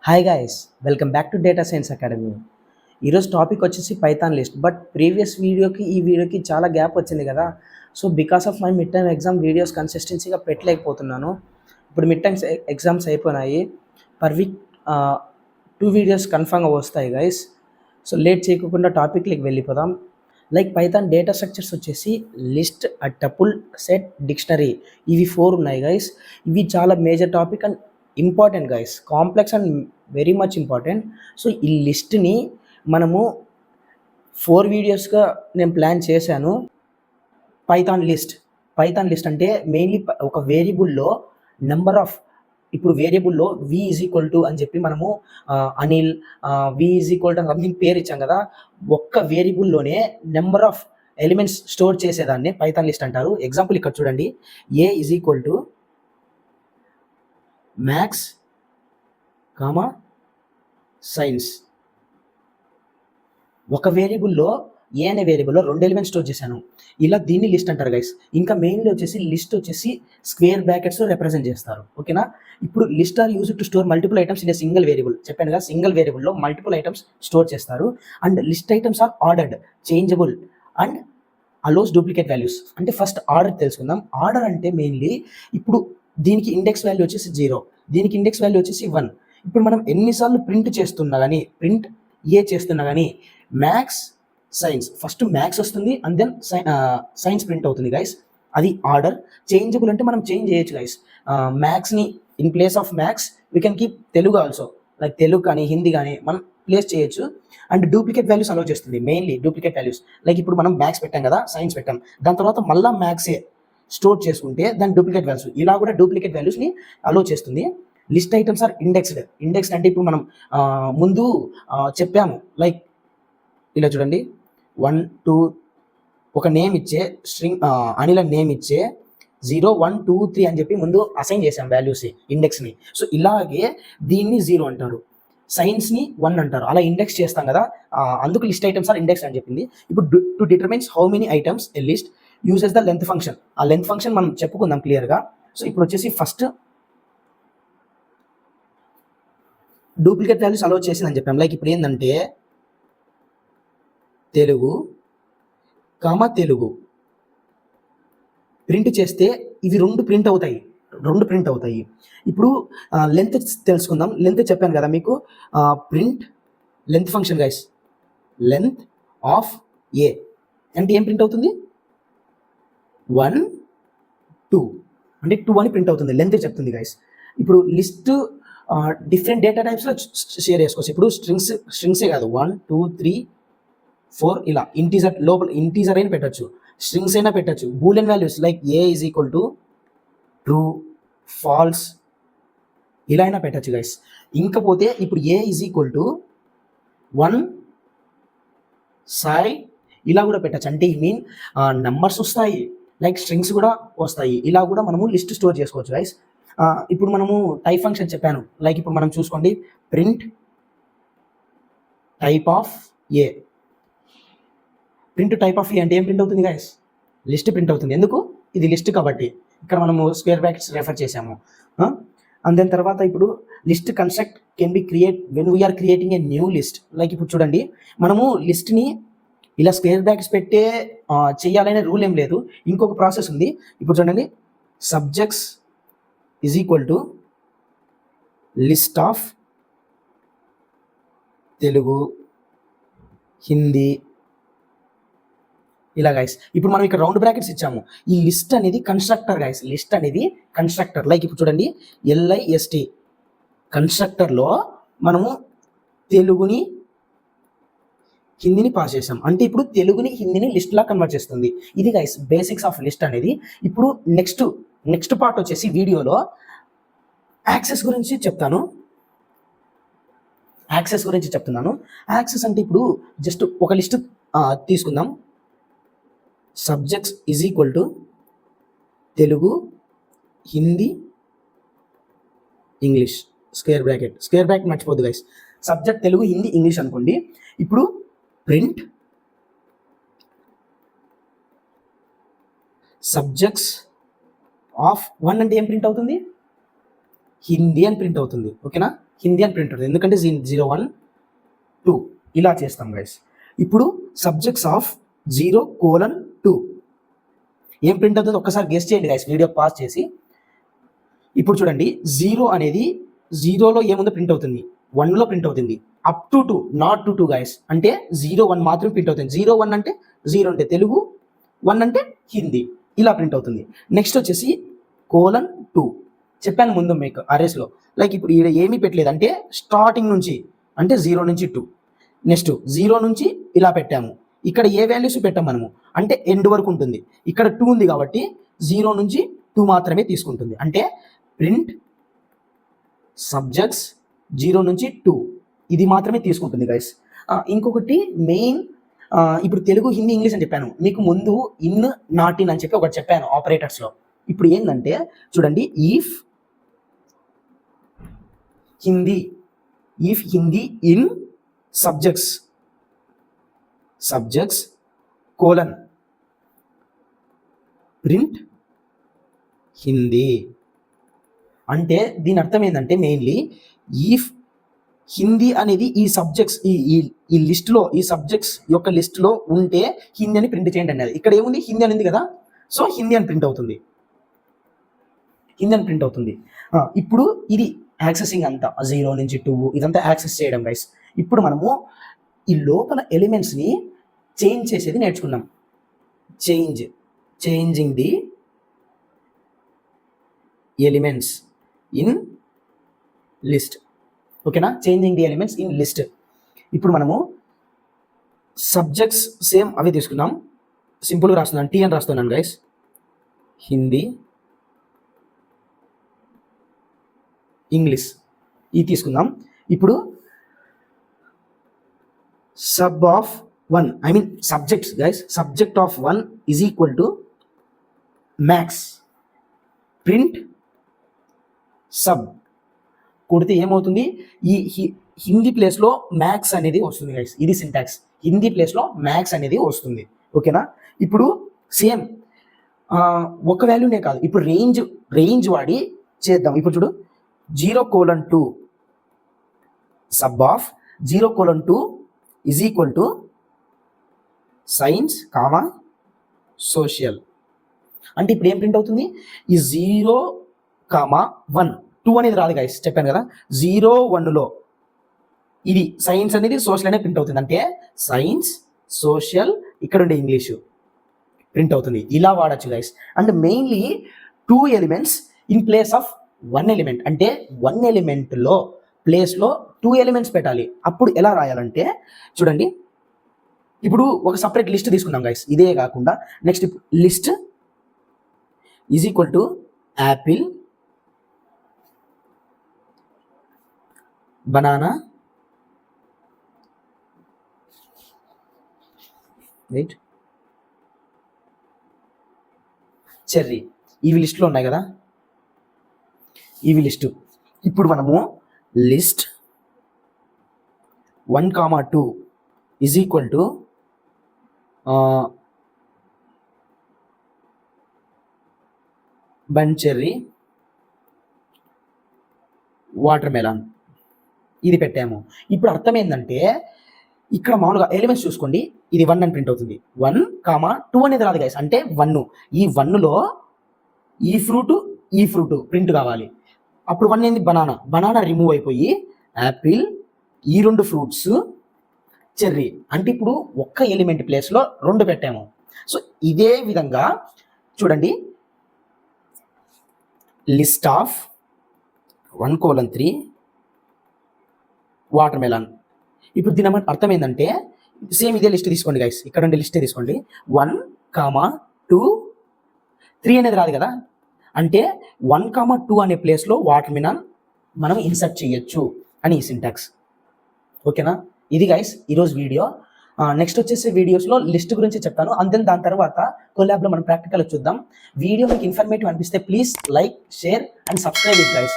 Hi guys, welcome back to data science academy. ఈరోజు topic వచ్చేసి Python list. But previous వీడియోకి ఈ వీడియోకి చాలా గ్యాప్ వచ్చింది కదా. So because of my mid time exam videos కన్సిస్టెన్సీగా పెట్టలేకపోతున్నాను. ఇప్పుడు మిడ్ టైమ్స్ ఎగ్జామ్స్ అయిపోయినాయి. పర్ వీక్ 2 వీడియోస్ కన్ఫామ్గా వస్తాయి గైస్. సో లేట్ చేయకుండా టాపిక్కి వెళ్ళిపోదాం. లైక్ పైథాన్ డేటా స్ట్రక్చర్స్ వచ్చేసి లిస్ట్, టపుల్, సెట్, డిక్షనరీ, ఇవి 4 ఉన్నాయి గైస్. ఇవి చాలా major topic and important guys, complex and very much important. So ఈ లిస్ట్ని మనము 4 వీడియోస్గా నేను ప్లాన్ చేశాను. పైథాన్ లిస్ట్ అంటే మెయిన్లీ ఒక వేరియబుల్లో నెంబర్ ఆఫ్, ఇప్పుడు వేరియబుల్లో v ఈజ్ ఈక్వల్ టు అని చెప్పి మనము Anil, v is equal to something పేరు ఇచ్చాం కదా. ఒక్క వేరియబుల్లోనే నెంబర్ ఆఫ్ ఎలిమెంట్స్ స్టోర్ చేసేదాన్ని పైథాన్ లిస్ట్ అంటారు. ఎగ్జాంపుల్ ఇక్కడ చూడండి, a is equal to maths comma science. ఒక వేరియబుల్లో, ఏ అనే వేరియబుల్లో 2 ఎలిమెంట్స్ స్టోర్ చేశాను. ఇలా దీన్ని లిస్ట్ అంటారు గైస్. ఇంకా మెయిన్లీ వచ్చేసి లిస్ట్ వచ్చేసి స్క్వేర్ బ్రాకెట్స్ రిప్రజెంట్ చేస్తారు, ఓకేనా. ఇప్పుడు list are use to store multiple items in a single variable. చెప్పాను కదా, సింగిల్ వేరియబుల్లో మల్టిపుల్ ఐటమ్స్ స్టోర్ చేస్తారు. And list items are ordered, changeable and allows duplicate values. అంటే ఫస్ట్ ఆర్డర్ తెలుసుకుందాం. ఆర్డర్ అంటే మెయిన్లీ ఇప్పుడు దీనికి ఇండెక్స్ వాల్యూ వచ్చేసి 0, దీనికి ఇండెక్స్ వాల్యూ వచ్చేసి 1. ఇప్పుడు మనం ఎన్నిసార్లు ప్రింట్ చేస్తున్నా కానీ, ప్రింట్ ఏ చేస్తున్నా కానీ మ్యాథ్స్ సైన్స్, ఫస్ట్ మ్యాథ్స్ వస్తుంది అండ్ దెన్ సైన్స్ ప్రింట్ అవుతుంది గైస్. అది ఆర్డర్. చేంజబుల్ అంటే మనం చేంజ్ చేయొచ్చు గైస్. మ్యాథ్స్ని in place of maths we can keep Telugu also, like Telugu కానీ హిందీ కానీ మనం ప్లేస్ చేయొచ్చు. అండ్ డూప్లికేట్ వాల్యూస్ అలో చేస్తుంది, మెయిన్లీ డూప్లికేట్ వాల్యూస్. లైక్ ఇప్పుడు మనం మ్యాథ్స్ పెట్టాం కదా, సైన్స్ పెట్టాం, దాని తర్వాత మళ్ళీ మ్యాథ్సే స్టోర్ చేసుకుంటే దాని డూప్లికేట్ వాల్యూస్, ఇలా కూడా డూప్లికేట్ వాల్యూస్ని అలో చేస్తుంది. లిస్ట్ ఐటమ్స్ ఆర్ ఇండెక్స్డ్ అంటే ఇప్పుడు మనం ముందు చెప్పాము, లైక్ ఇలా చూడండి, 1 2 ఒక నేమ్ ఇచ్చే స్ట్రింగ్, అనిల్ నేమ్ ఇచ్చే 0 1 2 3 అని చెప్పి ముందు అసైన్ చేసాం వాల్యూస్, ఇండెక్స్ని. సో ఇలాగే దీన్ని 0 అంటారు, సైన్స్ని 1 అంటారు, అలా ఇండెక్స్ చేస్తాం కదా. అందుకు లిస్ట్ ఐటమ్స్ ఆర్ ఇండెక్స్ అని చెప్పింది. ఇప్పుడు to determines how many items a list uses the length function. ఆ లెంత్ ఫంక్షన్ మనం చెప్పుకుందాం క్లియర్గా. సో ఇప్పుడు వచ్చేసి ఫస్ట్ డూప్లికేట్ వాల్యూస్ అలో చేసిందని చెప్పాం. లైక్ ఇప్పుడు ఏంటంటే తెలుగు ప్రింట్ చేస్తే ఇవి 2 ప్రింట్ అవుతాయి. ఇప్పుడు లెంత్ తెలుసుకుందాం. లెంత్ చెప్పాను కదా మీకు, print length function guys, length of a అంటే ఏం ప్రింట్ అవుతుంది, 1 2 అంటే 2 అని ప్రింట్ అవుతుంది, లెంత్ చెప్తుంది గైస్. ఇప్పుడు లిస్ట్ డిఫరెంట్ డేటా టైప్స్లో షేర్ చేసుకోవచ్చు. ఇప్పుడు స్ట్రింగ్సే కాదు, 1 2 3 4 ఇలా ఇంటీజర్, లోపల ఇంటీజర్ అయినా పెట్టచ్చు, స్ట్రింగ్స్ అయినా పెట్టచ్చు, boolean values like a is equal to true, false, ఇలా అయినా పెట్టచ్చు గైస్. ఇంకపోతే ఇప్పుడు a is equal to 1 side, ఇలా కూడా పెట్టచ్చు. అంటే ఈ మీన్ నెంబర్స్ వస్తాయి, లైక్ స్ట్రింగ్స్ కూడా వస్తాయి, ఇలా కూడా మనము లిస్ట్ స్టోర్ చేసుకోవచ్చు గైస్. ఇప్పుడు మనము టైప్ ఫంక్షన్ చెప్పాను, లైక్ ఇప్పుడు మనం చూసుకోండి, print type of a. Print type of a అంటే ఏం ప్రింట్ అవుతుంది గైస్, లిస్ట్ ప్రింట్ అవుతుంది. ఎందుకు, ఇది లిస్ట్ కాబట్టి. ఇక్కడ మనము స్క్వేర్ బ్రాకెట్స్ రెఫర్ చేసాము. అండ్ దాని తర్వాత ఇప్పుడు list construct can be create when we're creating a new list. Like ఇప్పుడు చూడండి, మనము లిస్ట్ని ఇలా స్క్వేర్ బ్రాకెట్స్ పెట్టే చేయాలనే రూల్ ఏం లేదు, ఇంకొక ప్రాసెస్ ఉంది. ఇప్పుడు చూడండి, subjects is equal to list of Telugu, Hindi, ఇలా గైస్. ఇప్పుడు మనం ఇక్కడ రౌండ్ బ్రాకెట్స్ ఇచ్చాము. ఈ లిస్ట్ అనేది కన్స్ట్రక్టర్ గైస్, లిస్ట్ అనేది కన్స్ట్రక్టర్. లైక్ ఇప్పుడు చూడండి, LIST కన్స్ట్రక్టర్లో మనము తెలుగుని హిందీని పాస్ చేసాం, అంటే ఇప్పుడు తెలుగుని హిందీని లిస్ట్లా కన్వర్ట్ చేస్తుంది. ఇది గైస్ బేసిక్స్ ఆఫ్ లిస్ట్ అనేది. ఇప్పుడు నెక్స్ట్ పార్ట్ వచ్చేసి వీడియోలో యాక్సెస్ గురించి చెప్తున్నాను. యాక్సెస్ అంటే ఇప్పుడు జస్ట్ ఒక లిస్ట్ తీసుకుందాం. Subjects is equal to Telugu, Hindi, English, square bracket మర్చిపోద్దు guys. Subject Telugu, Hindi, English అనుకోండి. ఇప్పుడు ప్రింట్ సబ్జెక్ట్స్ ఆఫ్ 1 అంటే ఏం ప్రింట్ అవుతుంది, హిందీ అని ప్రింట్ అవుతుంది, ఓకేనా. హిందీ అని ప్రింట్ అవుతుంది, ఎందుకంటే 012 ఇలా చేస్తాం గైస్. ఇప్పుడు సబ్జెక్ట్స్ ఆఫ్ 0:2 ఏం ప్రింట్ అవుతుంది ఒక్కసారి గెస్ చేయండి గైస్, వీడియో పాస్ చేసి. ఇప్పుడు చూడండి 0 అనేది 0లో ఏముందో ప్రింట్ అవుతుంది, 1లో ప్రింట్ అవుతుంది, up to 2 not to 2 guys, అంటే 0:1 మాత్రం ప్రింట్ అవుతుంది. 0:1 అంటే 0 అంటే తెలుగు, 1 అంటే హిందీ, ఇలా ప్రింట్ అవుతుంది. నెక్స్ట్ వచ్చేసి 2 చెప్పాను ముందు మీకు అరేస్లో. లైక్ ఇప్పుడు ఇక్కడ ఏమీ పెట్టలేదు, అంటే స్టార్టింగ్ నుంచి అంటే 0 నుంచి 2. నెక్స్ట్ 0 నుంచి ఇలా పెట్టాము, ఇక్కడ ఏ వాల్యూస్ పెట్టాం మనము అంటే ఎండ్ వరకు ఉంటుంది. ఇక్కడ 2 ఉంది కాబట్టి 0 నుంచి 2 మాత్రమే తీసుకుంటుంది, అంటే ప్రింట్ సబ్జెక్ట్స్ 0 నుంచి 2 ఇది మాత్రమే తీసుకుంటుంది గైస్. ఇంకొకటి మెయిన్, ఇప్పుడు తెలుగు, హిందీ, ఇంగ్లీష్ అని చెప్పాను మీకు ముందు. ఇన్, నాట్ ఇన్ అని చెప్పి ఒకటి చెప్పాను ఆపరేటర్స్లో. ఇప్పుడు ఏంటంటే చూడండి, if Hindi in subjects colon print Hindi. అంటే దీని అర్థం ఏంటంటే మెయిన్లీ ఈఫ్ హిందీ అనేది ఈ సబ్జెక్ట్స్ ఈ లిస్ట్లో, ఈ సబ్జెక్ట్స్ యొక్క లిస్ట్లో ఉంటే హిందీ అని ప్రింట్ చేయండి అనేది. ఇక్కడ ఏముంది, హిందీ అని ఉంది కదా, సో హిందీ అని ప్రింట్ అవుతుంది, ఇప్పుడు ఇది యాక్సెసింగ్ అంతా 0 నుంచి 2 ఇదంతా యాక్సెస్ చేయడం గైస్. ఇప్పుడు మనము ఈ లోపల ఎలిమెంట్స్ని చేంజ్ చేసేది నేర్చుకున్నాం. Changing the elements in list, ఓకేనా, changing the elements in list. ఇప్పుడు మనము సబ్జెక్ట్స్ సేమ్ అవి తీసుకున్నాం, సింపుల్గా రాస్తున్నాను, టీ అని రాస్తున్నాను గైస్, హిందీ, ఇంగ్లీష్ ఇది తీసుకుందాం. ఇప్పుడు sub of 1 subjects guys, subject of 1 is equal to max print sub కొడితే ఏమవుతుంది, ఈ హిందీ ప్లేస్లో మ్యాక్స్ అనేది వస్తుంది గైస్. ఇది సింటాక్స్, హిందీ ప్లేస్లో మ్యాక్స్ అనేది వస్తుంది, ఓకేనా. ఇప్పుడు సేమ్ ఒక వాల్యూనే కాదు, ఇప్పుడు రేంజ్ వాడి చేద్దాం. ఇప్పుడు చూడు 0:2 sub of 0:2 is equal to science social. అంటే ఇప్పుడు ఏం ప్రింట్ అవుతుంది, ఈ 0:1 2 అనేది రాదు గైస్, చెప్పాను కదా. 0:1లో ఇది సైన్స్ అనేది సోషల్ అనేది ప్రింట్ అవుతుంది, అంటే సైన్స్ సోషల్ ఇక్కడ ఉండే ఇంగ్లీషు ప్రింట్ అవుతుంది. ఇలా వాడచ్చు guys. And mainly 2 elements in place of 1 element, అంటే 1 ఎలిమెంట్లో ప్లేస్లో 2 ఎలిమెంట్స్ పెట్టాలి. అప్పుడు ఎలా రాయాలంటే చూడండి, ఇప్పుడు ఒక సపరేట్ లిస్ట్ తీసుకున్నాం గైస్, ఇదే కాకుండా next list is equal to Apple, banana, right, cherry, ఇవి లిస్ట్లో ఉన్నాయి కదా, ఇవి లిస్టు. ఇప్పుడు మనము list 1,2 is equal to bun cherry, water melon ఇది పెట్టాము. ఇప్పుడు అర్థం ఏంటంటే ఇక్కడ మామూలుగా ఎలిమెంట్స్ చూసుకోండి, ఇది 1 అని ప్రింట్ అవుతుంది, 1,2 అనేది రాదు గైస్, అంటే 1. ఈ 1లో ఈ ఫ్రూట్ ప్రింట్ కావాలి. అప్పుడు 1 ఏంది, బనానా రిమూవ్ అయిపోయి యాపిల్, ఈ 2 ఫ్రూట్స్, చెర్రీ. అంటే ఇప్పుడు ఒక్క ఎలిమెంట్ ప్లేస్లో 2 పెట్టాము. సో ఇదే విధంగా చూడండి, లిస్ట్ ఆఫ్ 1:3 వాటర్ మెలాన్. ఇప్పుడు దీని అర్థం ఏంటంటే సేమ్ ఇదే లిస్ట్ తీసుకోండి గైస్, ఇక్కడ ఉండే లిస్టే తీసుకోండి. 1,2 3 అనేది రాదు కదా, అంటే 1,2 అనే ప్లేస్లో వాటర్ మెలాన్ మనం ఇన్సర్ట్ చేయొచ్చు అని ఈ సింటాక్స్, ఓకేనా. ఇది గైస్ ఈరోజు వీడియో. నెక్స్ట్ వచ్చేసి వీడియోస్లో లిస్ట్ గురించి చెప్తాను, అంతే. దాని తర్వాత కొలాబ్లో మనం ప్రాక్టికల్ చూద్దాం. వీడియో మీకు ఇన్ఫర్మేటివ్ అనిపిస్తే please like, share and subscribe it guys.